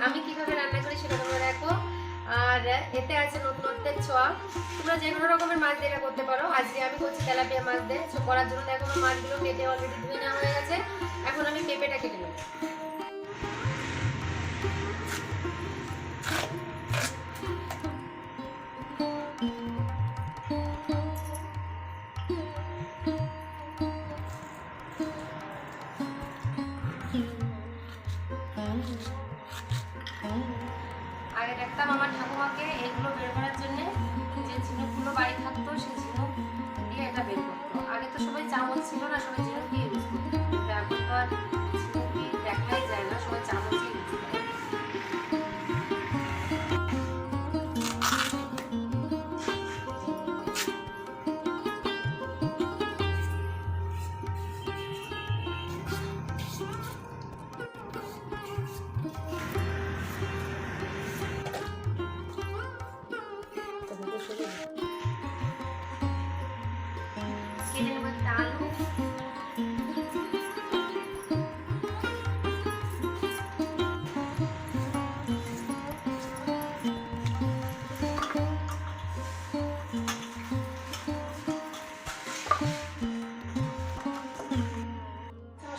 আমি কিভাবে রান্না করি সেটা তোমরা দেখো। আর এতে আছে নতুনত্বের ছোঁয়া। তোমরা যে কোনো রকমের মাছ দিয়ে এটা করতে পারো। আজকে আমি করছি তেলাপিয়া মাছ দিয়ে। করার জন্য দেখো আমার মাছগুলো কেটে অলরেডি ধুয়ে নেওয়া হয়ে গেছে। এখন আমি পেঁপেটা কেটে নেবো। আগে দেখতাম আমার ঠাকুমাকে এগুলো বের করার জন্য যে ঝিনুকগুলো বাড়ি থাকতো সেই ঝিনুক দিয়ে এটা বের করতো। আগে তো সবাই চামচ ছিল না, সবাই ঝিনুক দিয়ে ইউজ করতো। এখনকার ঝিনুক দেখাই যায় না, সবাই চামচই ইউজ করে। কেটে নেবো একটা আলু।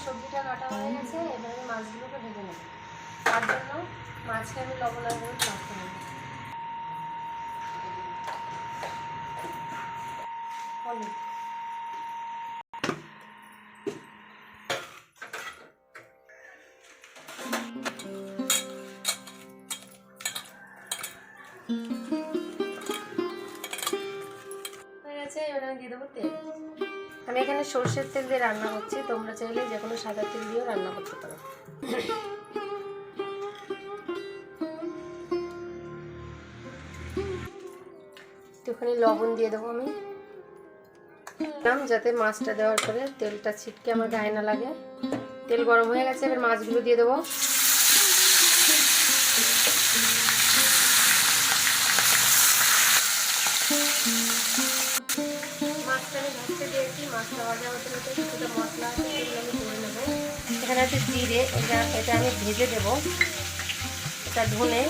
সবজিটা কাটা হয়ে গেছে, এবার আমি মাছগুলোকে ভেজে নেব। তার জন্য মাছকে আমি লবণ আর হলুদ মাখতে নেব। হলুদ, হয়ে গেছে। এবার আমি দিয়ে দেবো তেল। আমি এখানে সর্ষের তেল দিয়ে রান্না করছি, তোমরা চাইলে যে কোনো সাদা তেল দিয়েও রান্না করতে পারো। একটুখানি লবণ দিয়ে দেবো আমি, যাতে মাছটা দেওয়ার পরে তেলটা ছিটকে আমার গায়ে না লাগে। তেল গরম হয়ে গেছে, এবার মাছগুলো দিয়ে দেবো। মাছটা আমি ভাজতে দিয়েছি, মাছটা ভাজা হতে হতে কিছুটা মশলা আছে সেগুলো আমি করে নেবো। এখানে আছে জিরে, এটা আমি ভেজে দেবো। এটা ধনে,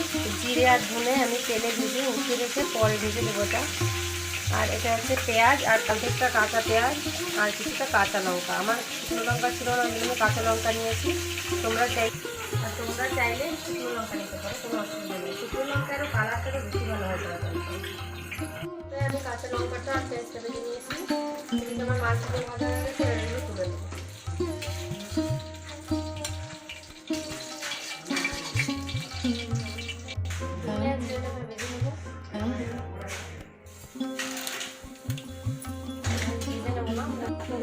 জিরে আর ধনে আমি তেলে ভেজে উঠিয়ে রেখে পরে ভেজে দেবো এটা। আর এটা হচ্ছে পেঁয়াজ আর অর্ধেকটা কাঁচা পেঁয়াজ আর কিছুটা কাঁচা লঙ্কা। আমার শুকনো লঙ্কা ছিল না, ওই জন্য কাঁচা লঙ্কা নিয়েছি। তোমরা চাইলে শুকনো লঙ্কা নিতে পারো, কোনো অসুবিধা নেই। শুকনো লঙ্কারও কালারটা বেশি ভালো হতে পারে। তাই আমি কাঁচা লঙ্কাটা আর পেঁয়াজটা ভেজে নিয়েছি। এদিকে আমার মাছগুলো ভাজা হয়ে গেছে, এগুলো তুলে দেবো।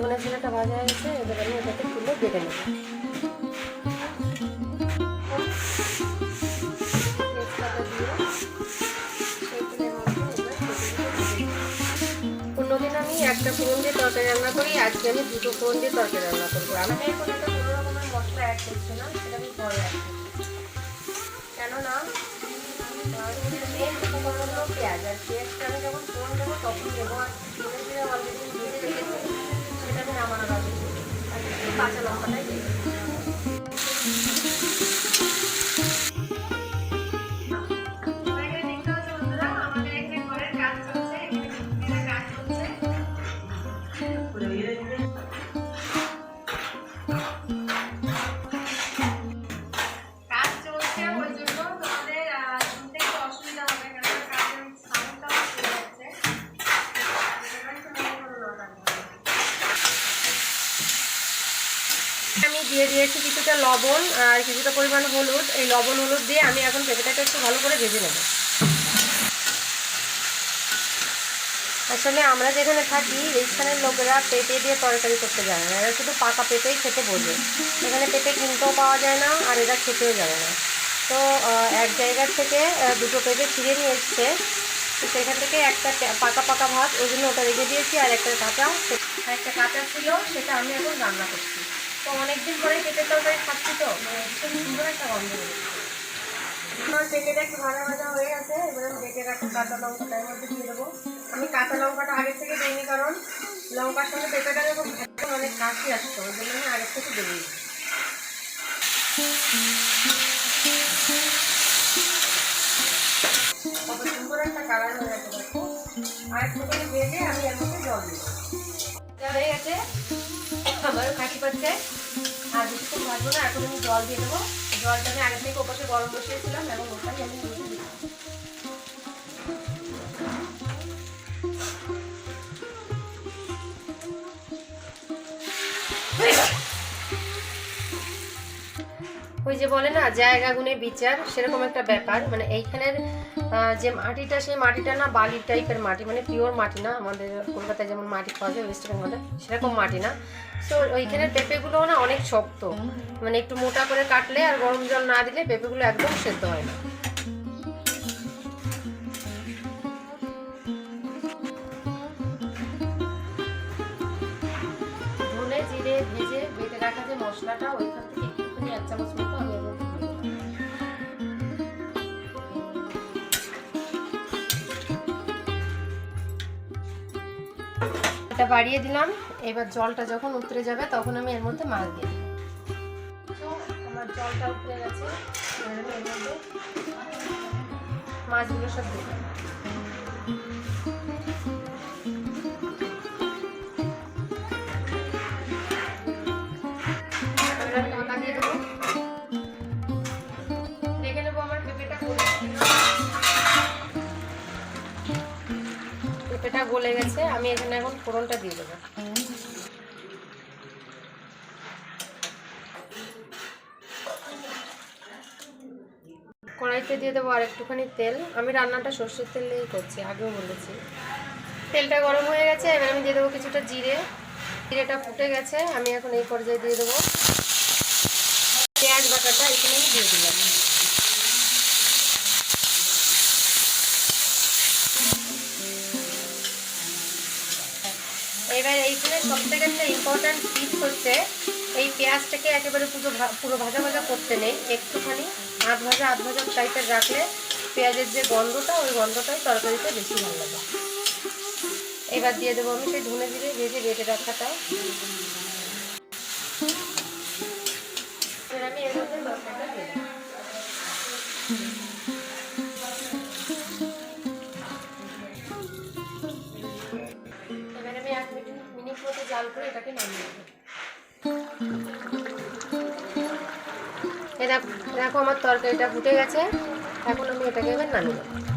ধনে জিরাটা ভাজা হয়ে গেছে, এবার আমি এটাকে তুলে বেটে নেব। অন্যদিন আমি একটা ফোড়ন দিয়ে তরকারি রান্না করি, আজকে আমি দুটো ফোড়ন দিয়ে তরকারি রান্না করবো। আমি এখন একটা কোনো রকমের মশলা অ্যাড করছি না, সেটা আমি পরে অ্যাড করছি। কেননা মেন উপকরণ হলো পেঁয়াজ, আর পেঁয়াজটা আমি যখন ফোড়ন দেবো তখন দেবো। আর ধনে জিরা অলরেডি ভেজে রেখেছি, সেটা আমি নামানোর আগে আর কাঁচা লঙ্কাটাই দেবো। আমি দিয়ে দিয়েছি কিছুটা লবণ আর কিছুটা পরিমাণ হলুদ। এই লবণ হলুদ দিয়ে আমি এখন পেঁপেটাকে একটু ভালো করে ভেজে নেব। আসলে আমরা যেখানে থাকি এইখানের লোকেরা পেঁপে দিয়ে তরকারি করতে যায় না, এরা শুধু পাকা পেঁপেই খেতে বোঝে। এখানে পেঁপে কিনতেও পাওয়া যায় না, আর এরা খেতেও যাবে না। তো এক জায়গার থেকে দুটো পেঁপে ছিঁড়ে নিয়ে এসছে, তো সেখান থেকে একটা পাকা পাকা ভাত, ওই জন্য ওটা রেখে দিয়েছি। আর একটা কাঁচা ছিল, সেটা আমি এখন রান্না করছি। তো অনেকদিন পরে পেঁপের তরকারি খাচ্ছি, তো ভীষণ সুন্দর একটা গন্ধ বেরোচ্ছে। আমার পেঁপেটা একটু ভাজা ভাজা হয়ে গেছে, এবার আমি বেটে রাখা কাঁচা লঙ্কাটার মধ্যে দিয়ে দেবো। আমি কাঁচা লঙ্কাটা আগে থেকে দিইনি, কারণ লঙ্কার সঙ্গে পেঁপেটা যখন ভাজতে অনেক কাশি আসতো, ওই জন্য আমি আগের থেকে দিইনি। কালার হয়ে গেছে দেখো। আর একটুখানি ভেজে আমি এর মধ্যে জল দিই। হয়ে গেছে, আমারও কাঠি পাচ্ছে। আর বেশিক্ষণ ভাজবো না, এখন আমি জল দিয়ে দেবো। জলটা আমি আগে থেকে ওপাশে গরম বসিয়েছিলাম, এবং ওটাই আমি দিয়ে দিই। ওই যে বলে না জায়গা গুণে বিচার, সেরকম একটা ব্যাপার। মানে এইখানের যে মাটিটা, সেই মাটিটা না বালির টাইপের মাটি, মানে পিওর মাটি না। আমাদের কলকাতায় যেমন মাটি পাওয়া যায় ওয়েস্ট বেঙ্গলে, সেরকম মাটি না। তো ওইখানের পেঁপেগুলোও না অনেক শক্ত, মানে একটু মোটা করে কাটলে আর গরম জল না দিলে পেঁপেগুলো একদম সেদ্ধ হয় না। ধনে জিরে ভেজে বেটে রাখা যে মশলাটা, ওইখান থেকে একটুখানি 1 চামচ মতো আমি এর মধ্যে দিয়ে দিলাম। এটা বাড়িয়ে দিলাম। এবার জলটা যখন উতরে যাবে তখন আমি এর মধ্যে মাছ দিয়ে দিই। তো আমার জলটা উতরে গেছে, এবার আমি এর মধ্যে মাছগুলো সব দিয়ে দিলাম। এবার আমি ঢাকা দিয়ে দেবো। দেখে নেবো আমার পেঁপেটা গলে গেছে। আমি এখানে এখন ফোড়নটা দিয়ে দেবো। কড়াইতে দিয়ে দেবো আর একটুখানি তেল। আমি রান্নাটা সর্ষের তেল দিয়েই করছি, আগেও বলেছি। তেলটা গরম হয়ে গেছে, এবার আমি দিয়ে দেবো কিছুটা জিরে। জিরেটা ফুটে গেছে, আমি এখন এই পর্যায়ে দিয়ে দেবো পেঁয়াজ বাটাটা। এখানে আমি দিয়ে দিলাম। এবার এইখানে সবথেকে একটা ইম্পর্ট্যান্ট টিপস হচ্ছে, এই পেঁয়াজটাকে একেবারে পুরো ভাজা ভাজা করতে নেই, একটুখানি আধ ভাজা টাইপের রাখলে পেঁয়াজের যে গন্ধটা, ওই গন্ধটাই তরকারিতে বেশি ভালো লাগে। এবার দিয়ে দেবো আমি সেই ধনে জিরে ভেজে বেটে রাখাটা। এবার আমি এর মধ্যে মশলাটা দিয়ে দেবো। এবার আমি 1 মিনিট মতো জাল করে এটাকে নামিয়ে দেবো। দেখো আমার তরকারিটা ফুটে গেছে, এখন আমি এটাকে এবার নামিয়ে দেবো।